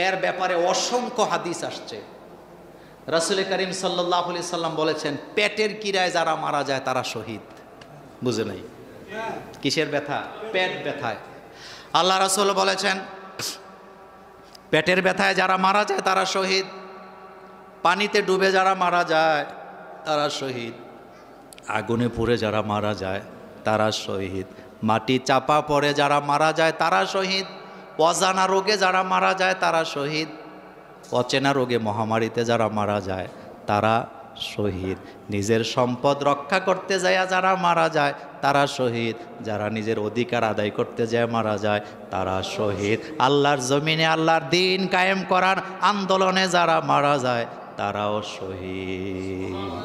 এর ব্যাপারে অসংখ্য হাদিস আসছে। রাসূল করিম সাল্লাল্লাহু আলাইহি সাল্লাম বলেছেন, পেটের কিরায় যারা মারা যায় তারা শহীদ। বুঝে নাই? কিসের ব্যথা? পেট ব্যথায়। আল্লাহ রাসূল বলেছেন, পেটের ব্যথায় যারা মারা যায় তারা শহীদ। পানিতে ডুবে যারা মারা যায় তারা শহীদ। আগুনে পুড়ে যারা মারা যায় তারা শহীদ। মাটি চাপা পড়ে যারা মারা যায় তারা শহীদ। অজানা রোগে যারা মারা যায় তারা শহীদ। অচেনা রোগে মহামারীতে যারা মারা যায় তারা শহীদ। নিজের সম্পদ রক্ষা করতে যায় যারা মারা যায় তারা শহীদ। যারা নিজের অধিকার আদায় করতে যায় মারা যায় তারা শহীদ। আল্লাহর জমিনে আল্লাহর দ্বীন কায়েম করার আন্দোলনে যারা মারা যায় তারাও শহীদ।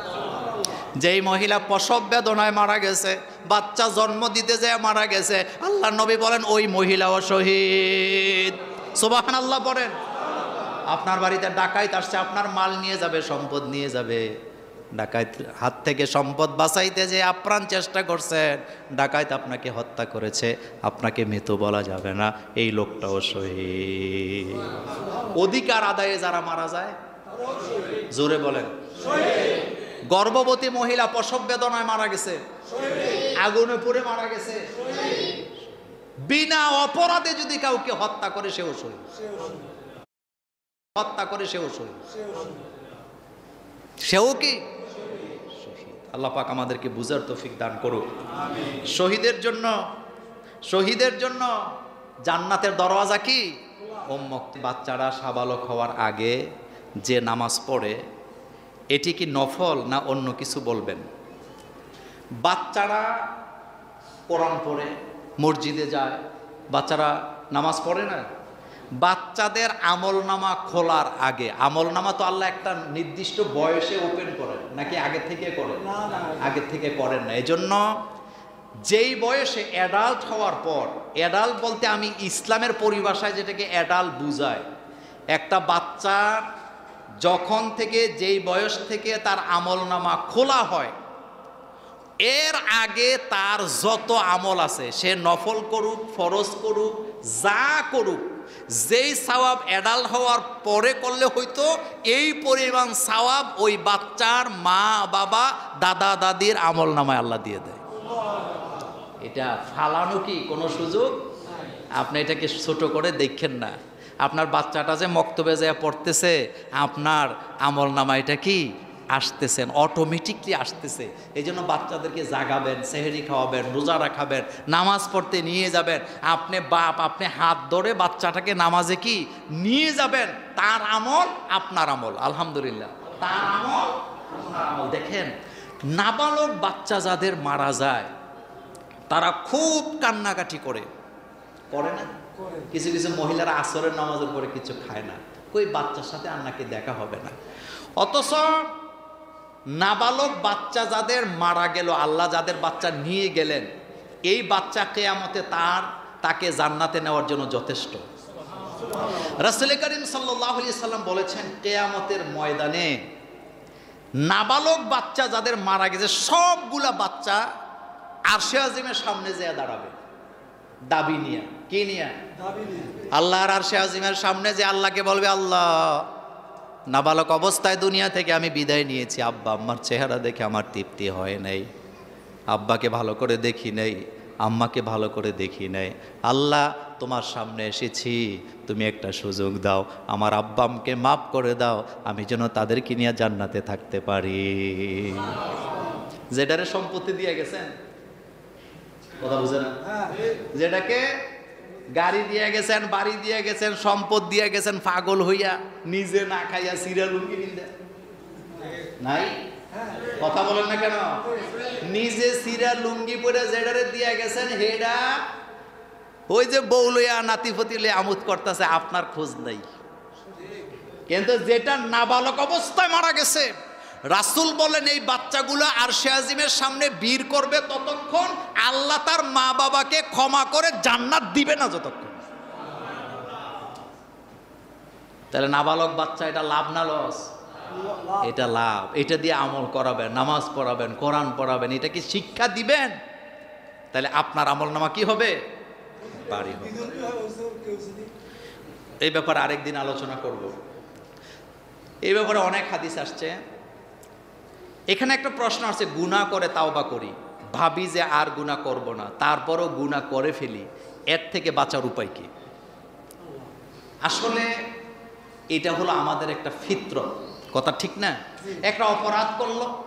যেই মহিলা প্রসব বেদনায় মারা গেছে, বাচ্চা জন্ম দিতে যায় মারা গেছে, আল্লাহর নবী বলেন ওই মহিলাও শহীদ। সুবহানাল্লাহ বলেন। আপনার বাড়িতে ডাকাইত আসছে, আপনার মাল নিয়ে যাবে, সম্পদ নিয়ে যাবে। ডাকাইত হাত থেকে সম্পদ বাঁচাইতে যে আপ্রাণ চেষ্টা করছেন, ডাকাইত আপনাকে হত্যা করেছে, আপনাকে মৃত বলা যাবে না, এই লোকটাও শহীদ। অধিকার আদায়ে যারা মারা যায়, জোরে বলেন। গর্ভবতী মহিলা প্রসব বেদনায় মারা গেছে, আগুনে পুড়ে মারা গেছে, বিনা অপরাধে যদি কাউকে হত্যা করে সেও শহীদ। হত্যা করে সেও শহীদ। সেও কি শহীদ? আল্লাহ পাক আমাদেরকে বুঝার তৌফিক দান করুক। শহীদের জন্য জান্নাতের দরওয়াজা কি? উম্মত। বাচ্চারা সাবালক হওয়ার আগে যে নামাজ পড়ে, এটি কি নফল না অন্য কিছু বলবেন? বাচ্চারা কোরআন পড়ে, মসজিদে যায়, বাচ্চারা নামাজ পড়ে না? বাচ্চাদের আমলনামা খোলার আগে, আমলনামা তো আল্লাহ একটা নির্দিষ্ট বয়সে ওপেন করেন, নাকি আগে থেকে করেন? আগে থেকে করেন না। এজন্য যেই বয়সে অ্যাডাল্ট হওয়ার পর, অ্যাডাল্ট বলতে আমি ইসলামের পরিভাষায় যেটাকে অ্যাডাল্ট বুঝাই, একটা বাচ্চা যখন থেকে যেই বয়স থেকে তার আমলনামা খোলা হয়, এর আগে তার যত আমল আছে, সে নফল করুক, ফরজ করুক, যা করুক, যেই সওয়াব অ্যাডাল্ট হওয়ার পরে করলে হয়তো এই পরিমাণ সওয়াব ওই বাচ্চার মা বাবা দাদা দাদির আমলনামায় আল্লাহ দিয়ে দেয়। এটা ফালানো কি কোনো সুযোগ? আপনি এটাকে ছোট করে দেখেন না। আপনার বাচ্চাটা যে মক্তবে যায় পড়তেছে, আপনার আমলনামা এটা কি আসতেছেন, অটোমেটিকলি আসতেছে। এই জন্য বাচ্চাদেরকে জাগাবেন, সেহরি খাওয়াবেন, রোজা রাখাবেন, নামাজ পড়তে নিয়ে যাবেন। আপনি বাপ, আপনি হাত ধরে বাচ্চাটাকে নামাজে কি নিয়ে যাবেন, তার আমল আপনার আমল। আলহামদুলিল্লাহ, তার আমল আপনার আমল। দেখেন, নাবালক বাচ্চা যাদের মারা যায় তারা খুব কান্নাকাটি করে না? কিছু কিছু মহিলারা আসরের নামাজের পরে কিছু খায় না, কই বাচ্চার সাথে আন্নাকে দেখা হবে না। অথচ নাবালক বাচ্চা যাদের মারা গেল, আল্লাহ যাদের বাচ্চা নিয়ে গেলেন, এই বাচ্চা কিয়ামতে তাকে জান্নাতে নেওয়ার জন্য যথেষ্ট। রাসূল করিম সাল্লাল্লাহু আলাইহি সাল্লাম বলেছেন, কিয়ামতের ময়দানে নাবালক বাচ্চা যাদের মারা গেছে সবগুলা বাচ্চা আরশে আজিমের সামনে যেয়ে দাঁড়াবে দাবি নিয়ে। কি নিয়ে? আল্লাহর আরশে আজিমের সামনে যে আল্লাহকে বলবে, আল্লাহ, নাবালক অবস্থায় দুনিয়া থেকে আমি বিদায় নিয়েছি, আব্বা আম্মার চেহারা দেখে আমার তৃপ্তি হয় নাই, আব্বাকে ভালো করে দেখি নাই, আম্মাকে ভালো করে দেখি নাই। আল্লাহ, তোমার সামনে এসেছি, তুমি একটা সুযোগ দাও, আমার আব্বা আম্মাকে মাফ করে দাও, আমি যেন তাদেরকে নিয়ে জান্নাতে থাকতে পারি। যেটারে সম্পত্তি দিয়ে গেছেন, কথা বুঝে না? যেটাকে গাড়ি দিয়ে গেছেন, বাড়ি দিয়ে গেছেন, সম্পদ দিয়ে গেছেন, পাগল হইয়া নিজে না খাইয়া সিরিয়াল লুঙ্গি নিন্দে নাই? কথা বলেন না কেন? নিজে সিরিয়াল লুঙ্গি পরে যেটারে দিয়ে গেছেন, হেডা ওই যে বউ লইয়া নাতি ফতি লইয়া আমোদ করতেছে, আপনার খোঁজ নাই। কিন্তু যেটা নাবালক অবস্থায় মারা গেছে, রাসূল বলেন এই বাচ্চাগুলো আরশে আজিমের সামনে বীর করবে ততক্ষণ, আল্লাহ তার মা বাবাকে ক্ষমা করে জান্নাত দিবে না যতক্ষণ। তাহলে নাবালক বাচ্চা এটা লাভ না লস? এটা লাভ। এটা দিয়ে আমল করাবেন, নামাজ পড়াবেন, কোরআন পড়াবেন, এটা কি শিক্ষা দিবেন, তাহলে আপনার আমলনামা কি হবে? বাড়ি হবে। এই ব্যাপারে আরেকদিন আলোচনা করব। এই ব্যাপারে অনেক হাদিস আসছে। এখানে একটা প্রশ্ন আছে, গুনাহ করে তাওবা করি, ভাবি যে আর গুনাহ করব না, তারপরও গুনাহ করে ফেলি, এর থেকে বাঁচার উপায় কি? আসলে এটা হলো আমাদের একটা ফিতরত, কথা ঠিক না? একটা অপরাধ করলো,